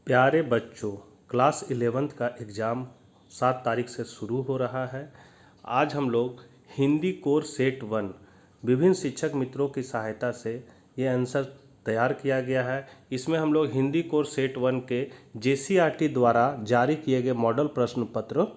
प्यारे बच्चों, class 11th का एग्ज़ाम 7 तारीख से शुरू हो रहा है। आज हम लोग हिंदी कोर सेट 1 विभिन्न शिक्षक मित्रों की सहायता से ये आंसर तैयार किया गया है। इसमें हम लोग हिंदी कोर सेट 1 के JCRT द्वारा जारी किए गए मॉडल प्रश्न पत्र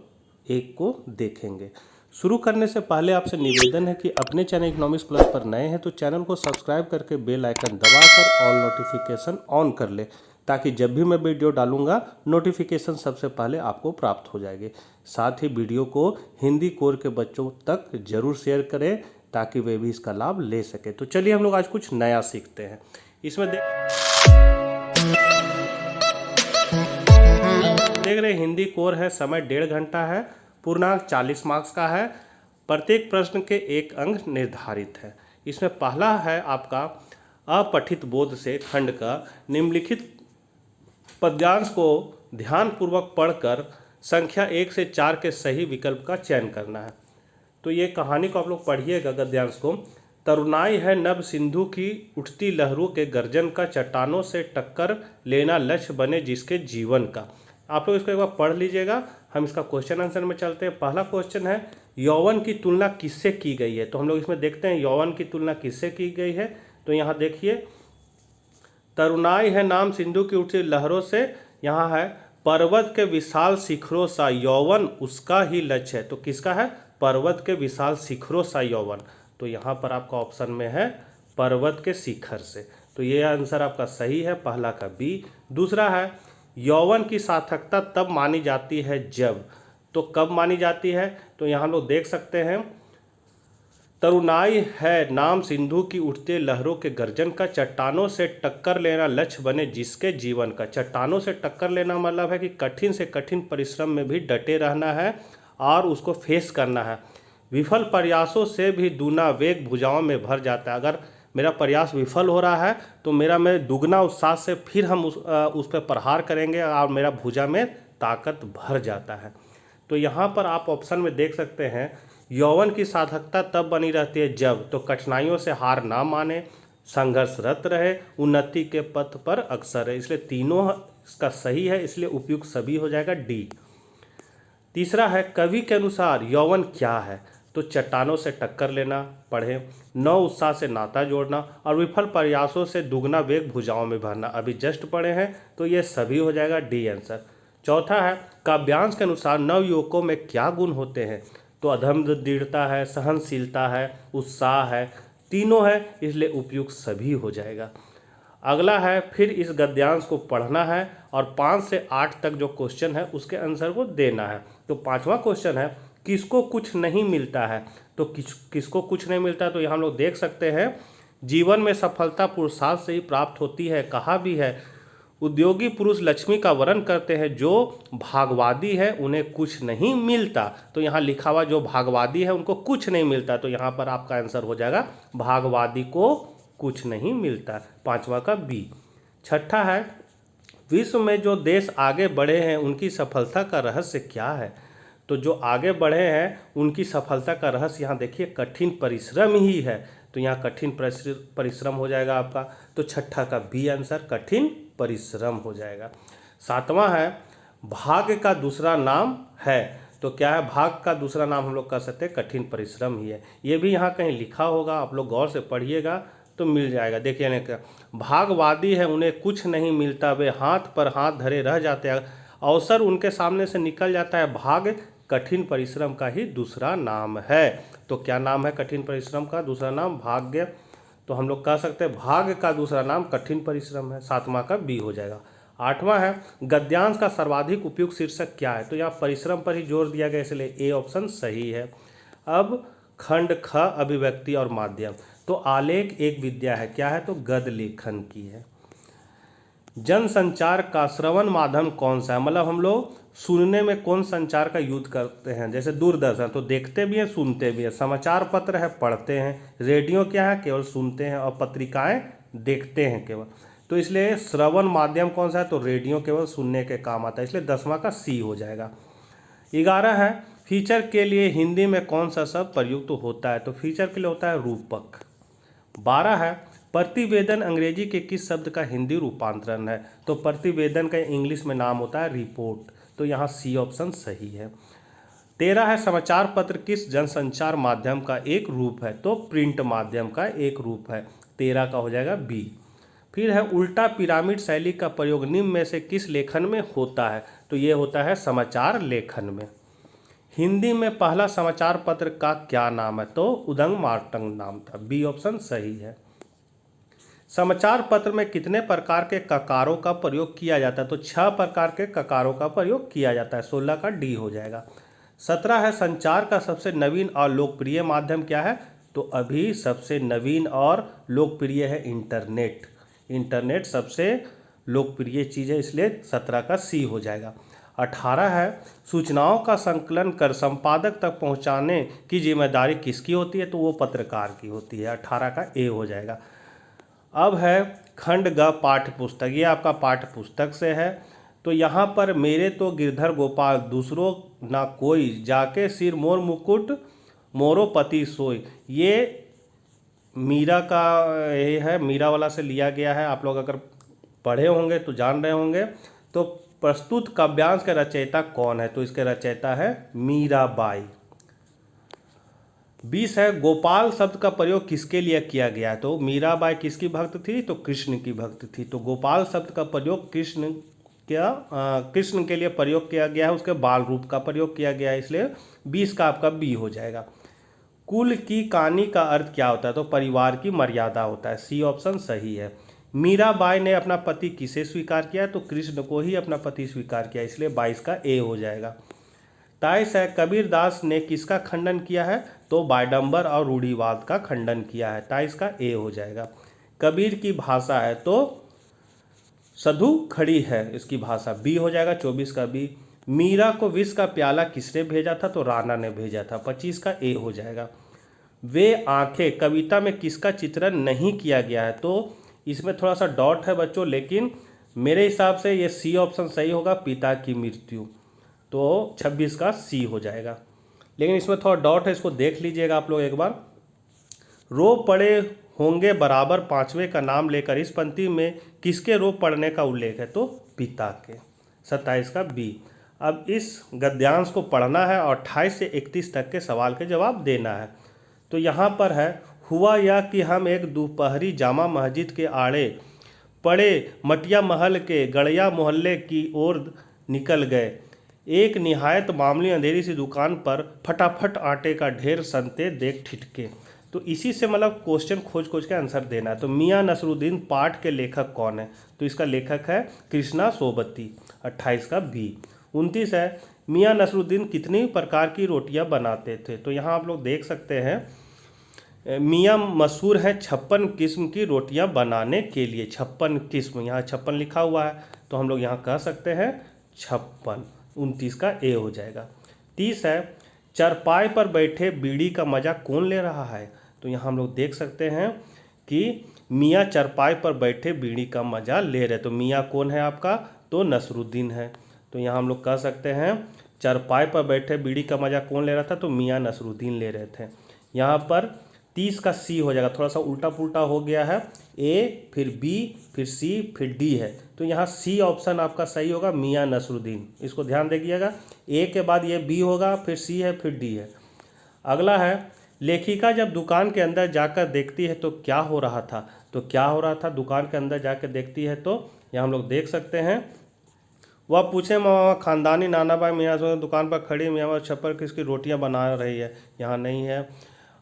1 को देखेंगे। शुरू करने से पहले आपसे निवेदन है कि अपने चैनल इकोनॉमिक्स प्लस पर नए हैं तो चैनल को सब्सक्राइब करके बेल आइकन दबाकर ऑल नोटिफिकेशन ऑन कर ले, ताकि जब भी मैं वीडियो डालूंगा नोटिफिकेशन सबसे पहले आपको प्राप्त हो जाएगी। साथ ही वीडियो को हिंदी कोर के बच्चों तक जरूर शेयर करें ताकि वे भी इसका लाभ ले सके। तो चलिए हम लोग आज कुछ नया सीखते हैं। इसमें देख रहे हिंदी कोर है, समय 1.5 घंटा है, पूर्णांक 40 मार्क्स का है, प्रत्येक प्रश्न के 1 अंक निर्धारित है। इसमें पहला है आपका अपठित बोध से खंड का निम्नलिखित पद्यांश को ध्यानपूर्वक पढ़कर संख्या 1 से 4 के सही विकल्प का चयन करना है। तो ये कहानी को आप लोग पढ़िएगा गद्यांश को। तरुणाई है नभ सिंधु की उठती लहरों के गर्जन का, चट्टानों से टक्कर लेना लक्ष्य बने जिसके जीवन का। आप लोग इसको एक बार पढ़ लीजिएगा। हम इसका क्वेश्चन आंसर में चलते हैं। पहला क्वेश्चन है यौवन की तुलना किससे की गई है। तो हम लोग इसमें देखते हैं यौवन की तुलना किससे की गई है। तो यहाँ देखिए, तरुणाई है नाम सिंधु की उठती लहरों से, यहाँ है पर्वत के विशाल शिखरों सा यौवन उसका ही लक्ष्य है। तो किसका है? पर्वत के विशाल शिखरों सा यौवन। तो यहाँ पर आपका ऑप्शन में है पर्वत के शिखर से। तो ये आंसर आपका सही है, पहला का बी। दूसरा है यौवन की सार्थकता तब मानी जाती है जब। तो कब मानी जाती है? तो यहाँ लोग देख सकते हैं, तरुणाई है नाम सिंधु की उठते लहरों के गर्जन का, चट्टानों से टक्कर लेना लक्ष्य बने जिसके जीवन का। चट्टानों से टक्कर लेना मतलब है कि कठिन से कठिन परिश्रम में भी डटे रहना है और उसको फेस करना है। विफल प्रयासों से भी दूना वेग भुजाओं में भर जाता है। अगर मेरा प्रयास विफल हो रहा है तो मेरा में दुगना उत्साह से फिर हम उस पर प्रहार करेंगे और मेरा भुजा में ताकत भर जाता है। तो यहाँ पर आप ऑप्शन में देख सकते हैं यौवन की सार्थकता तब बनी रहती है जब, तो कठिनाइयों से हार ना माने, संघर्षरत रहे, उन्नति के पथ पर अक्सर है। इसलिए तीनों इसका सही है, इसलिए उपयुक्त सभी हो जाएगा डी। तीसरा है कवि के अनुसार यौवन क्या है। तो चट्टानों से टक्कर लेना पढ़े, नौ उत्साह से नाता जोड़ना और विफल प्रयासों से दुगना वेग भुजाओं में भरना। अभी जस्ट पढ़े हैं तो ये सभी हो जाएगा डी आंसर। चौथा है काव्यांश के अनुसार नव युवकों में क्या गुण होते हैं। तो अधम दृढ़ता है, सहनशीलता है, उत्साह है, तीनों है, इसलिए उपयुक्त सभी हो जाएगा। अगला है फिर इस गद्यांश को पढ़ना है और 5 से 8 तक जो क्वेश्चन है उसके आंसर को देना है। तो 5वां क्वेश्चन है किसको कुछ नहीं मिलता है। तो किसको कुछ नहीं मिलता है? तो यहाँ हम लोग देख सकते हैं जीवन में सफलता पुरुषार्थ से ही प्राप्त होती है। कहा भी है उद्योगी पुरुष लक्ष्मी का वर्ण करते हैं, जो भागवादी है उन्हें कुछ नहीं मिलता। तो यहाँ लिखा हुआ जो भागवादी है उनको कुछ नहीं मिलता। तो यहाँ पर आपका आंसर हो जाएगा भागवादी को कुछ नहीं मिलता, 5वां का बी। छठा है विश्व में जो देश आगे बढ़े हैं उनकी सफलता का रहस्य क्या है। तो जो आगे बढ़े हैं उनकी सफलता का रहस्य यहाँ देखिए कठिन परिश्रम ही है। तो यहाँ कठिन परिश्रम हो जाएगा आपका। तो छठा का बी आंसर कठिन परिश्रम हो जाएगा। 7वां है भाग्य का दूसरा नाम है। तो क्या है? भाग्य का दूसरा नाम हम लोग कह सकते हैं कठिन परिश्रम ही है। ये भी यहाँ कहीं लिखा होगा, आप लोग गौर से पढ़िएगा तो मिल जाएगा। देखिए ना, भागवादी है उन्हें कुछ नहीं मिलता, वे हाथ पर हाथ धरे रह जाते हैं, अवसर उनके सामने से निकल जाता है, भाग्य कठिन परिश्रम का ही दूसरा नाम है। तो क्या नाम है कठिन परिश्रम का दूसरा नाम? भाग्य। तो हम लोग कह सकते हैं भाग्य का दूसरा नाम कठिन परिश्रम है, 7वां का बी हो जाएगा। 8वां है गद्यांश का सर्वाधिक उपयुक्त शीर्षक क्या है। तो यहाँ परिश्रम पर ही जोर दिया गया, इसलिए ए ऑप्शन सही है। अब खंड ख अभिव्यक्ति और माध्यम। तो आलेख एक विद्या है, क्या है? तो गद्य लेखन की है। जनसंचार का श्रवण माध्यम कौन सा है? मतलब हम लोग सुनने में कौन संचार का यूज करते हैं। जैसे दूरदर्शन तो देखते भी हैं सुनते भी हैं, समाचार पत्र है पढ़ते हैं, रेडियो क्या है? केवल सुनते हैं, और पत्रिकाएं देखते हैं केवल। तो इसलिए श्रवण माध्यम कौन सा है? तो रेडियो केवल सुनने के काम आता है, इसलिए 10वां का सी हो जाएगा। 11 है फीचर के लिए हिंदी में कौन सा शब्द प्रयुक्त होता है। तो फीचर के लिए होता है रूपक। 12 है प्रतिवेदन अंग्रेजी के किस शब्द का हिंदी रूपांतरण है? तो प्रतिवेदन का इंग्लिश में नाम होता है रिपोर्ट, तो यहाँ सी ऑप्शन सही है। 13 है समाचार पत्र किस जनसंचार माध्यम का एक रूप है? तो प्रिंट माध्यम का एक रूप है, 13 का हो जाएगा बी। फिर है उल्टा पिरामिड शैली का प्रयोग निम्न में से किस लेखन में होता है? तो ये होता है समाचार लेखन में। हिंदी में पहला समाचार पत्र का क्या नाम है? तो उदंग मार्तंग नाम था, बी ऑप्शन सही है। समाचार पत्र में कितने प्रकार के ककारों का प्रयोग किया जाता है? तो 6 प्रकार के ककारों का प्रयोग किया जाता है, 16 का डी हो जाएगा। 17 है संचार का सबसे नवीन और लोकप्रिय माध्यम क्या है? तो अभी सबसे नवीन और लोकप्रिय है इंटरनेट। इंटरनेट सबसे लोकप्रिय चीज़ है, इसलिए 17 का सी हो जाएगा। 18 है सूचनाओं का संकलन कर संपादक तक पहुंचाने की जिम्मेदारी किसकी होती है? तो वो पत्रकार की होती है, 18 का ए हो जाएगा। अब है खंड ग पाठ्य पुस्तक, ये आपका पाठ्य पुस्तक से है। तो यहाँ पर मेरे तो गिरधर गोपाल दूसरों ना कोई, जाके सिर मोर मुकुट मोरो पति सोई, ये मीरा का ये है, मीरा वाला से लिया गया है। आप लोग अगर पढ़े होंगे तो जान रहे होंगे। तो प्रस्तुत काव्यांश के रचयिता कौन है? तो इसके रचयिता है मीराबाई। 20 है गोपाल शब्द का प्रयोग किसके लिए किया गया? तो मीराबाई किसकी भक्त थी? तो कृष्ण की भक्त थी। तो गोपाल शब्द का प्रयोग कृष्ण के लिए प्रयोग किया गया है, उसके बाल रूप का प्रयोग किया गया है, इसलिए 20 का आपका बी हो जाएगा। कुल की कहानी का अर्थ क्या होता है? तो परिवार की मर्यादा होता है, सी ऑप्शन सही है। मीराबाई ने अपना पति किसे स्वीकार किया? तो कृष्ण को ही अपना पति स्वीकार किया, इसलिए 22 का ए हो जाएगा। 23 है कबीरदास ने किसका खंडन किया है? तो बायडंबर और रूढ़िवाद का खंडन किया है, 23 का ए हो जाएगा। कबीर की भाषा है तो सधु खड़ी है, इसकी भाषा बी हो जाएगा, 24 का बी। मीरा को विष का प्याला किसने भेजा था? तो राणा ने भेजा था, 25 का ए हो जाएगा। वे आंखें कविता में किसका चित्रण नहीं किया गया है? तो इसमें थोड़ा सा डॉट है बच्चों, लेकिन मेरे हिसाब से ये सी ऑप्शन सही होगा, पिता की मृत्यु, तो 26 का सी हो जाएगा। लेकिन इसमें थोड़ा डॉट है, इसको देख लीजिएगा आप लोग एक बार। रो पड़े होंगे बराबर पांचवें का नाम लेकर इस पंक्ति में किसके रो पड़ने का उल्लेख है? तो पिता के, 27 का बी। अब इस गद्यांश को पढ़ना है और 28 से 31 तक के सवाल के जवाब देना है। तो यहाँ पर है हुआ यह कि हम एक दोपहरी जामा मस्जिद के आड़े पड़े मटिया महल के गड़िया मोहल्ले की ओर निकल गए। एक निहायत मामूली अंधेरी सी दुकान पर फटाफट आटे का ढेर सनते देख ठिठके। तो इसी से मतलब क्वेश्चन खोज खोज के आंसर देना है। तो मियाँ नसरुद्दीन पाठ के लेखक कौन है? तो इसका लेखक है कृष्णा सोबती, 28 का बी। 29 है मियाँ नसरुद्दीन कितनी प्रकार की रोटियां बनाते थे? तो यहाँ आप लोग देख सकते हैं मियाँ मशहूर हैं 56 किस्म की रोटियां बनाने के लिए, 56 किस्म, यहाँ 56 लिखा हुआ है, तो हम लोग यहाँ कह सकते हैं 56, 29 का ए हो जाएगा। 30 है चरपाई पर बैठे बीड़ी का मज़ा कौन ले रहा है? तो यहाँ हम लोग देख सकते हैं कि मियाँ चरपाई पर बैठे बीड़ी का मज़ा ले रहे। तो मियाँ कौन है आपका? तो नसरुद्दीन है। तो यहाँ हम लोग कह सकते हैं चरपाई पर बैठे बीड़ी का मज़ा कौन ले रहा था? तो मियाँ नसरुद्दीन ले रहे थे। यहाँ पर 30 का सी हो जाएगा, थोड़ा सा उल्टा पुल्टा हो गया है, ए फिर बी फिर सी फिर डी है। तो यहाँ सी ऑप्शन आपका सही होगा, मियाँ नसरुद्दीन, इसको ध्यान देखिएगा। ए के बाद ये बी होगा, फिर सी है, फिर डी है। अगला है लेखिका जब दुकान के अंदर जाकर देखती है तो क्या हो रहा था? तो क्या हो रहा था दुकान के अंदर जाकर देखती है? तो यहाँ हम लोग देख सकते हैं वह पूछे मामा खानदानी नानाबाई मियाँ दुकान पर खड़ी मियाँ छप्पर किसकी रोटियां बना रही है? यहाँ नहीं है।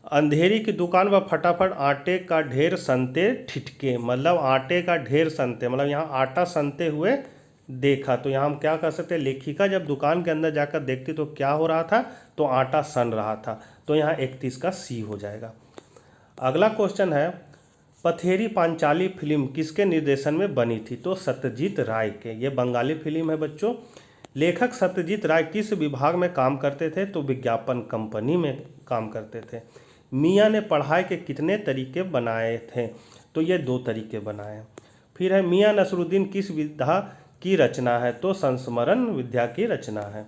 अंधेरी की दुकान पर फटाफट आटे का ढेर सनते ठिठके, मतलब आटे का ढेर सनते, मतलब यहाँ आटा सनते हुए देखा। तो यहाँ हम क्या कर सकते हैं, लेखिका जब दुकान के अंदर जाकर देखती तो क्या हो रहा था? तो आटा सन रहा था। तो यहाँ 31 का सी हो जाएगा। अगला क्वेश्चन है पथेरी पांचाली फिल्म किसके निर्देशन में बनी थी? तो सत्यजीत राय के, ये बंगाली फिल्म है बच्चों। लेखक सत्यजीत राय किस विभाग में काम करते थे? तो विज्ञापन कंपनी में काम करते थे। मियाँ ने पढ़ाई के कितने तरीके बनाए थे? तो ये 2 तरीके बनाए। फिर है मियाँ नसरुद्दीन किस विधा की रचना है? तो संस्मरण विद्या की रचना है।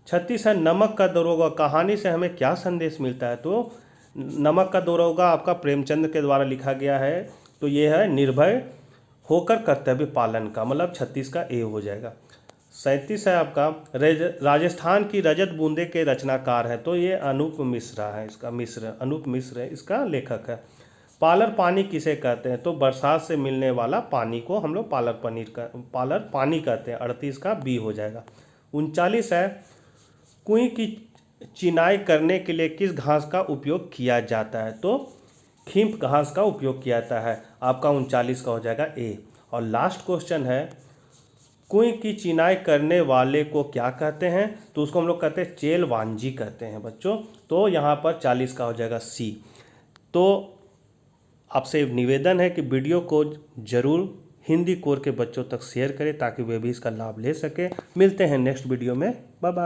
36 है नमक का दरोगा कहानी से हमें क्या संदेश मिलता है? तो नमक का दरोगा आपका प्रेमचंद के द्वारा लिखा गया है। तो ये है निर्भय होकर कर्तव्य पालन का, मतलब 36 का ए हो जाएगा। 37 है आपका राजस्थान की रजत बूंदे के रचनाकार है, तो ये अनूप मिश्रा है, इसका अनूप मिश्र है इसका लेखक है। पालर पानी किसे कहते हैं, तो बरसात से मिलने वाला पानी को हम लोग पालर पानी कहते हैं, 38 का बी हो जाएगा। 39 है कुएं की चिनाई करने के लिए किस घास का उपयोग किया जाता है, तो खींप घास का उपयोग किया जाता है, आपका 39 का हो जाएगा ए। और लास्ट क्वेश्चन है कुएं की चिनाई करने वाले को क्या कहते हैं, तो उसको हम लोग कहते हैं चेलवांजी कहते हैं बच्चों, तो यहाँ पर 40 का हो जाएगा सी। तो आपसे निवेदन है कि वीडियो को ज़रूर हिंदी कोर के बच्चों तक शेयर करें ताकि वे भी इसका लाभ ले सकें। मिलते हैं नेक्स्ट वीडियो में, बाय बाय।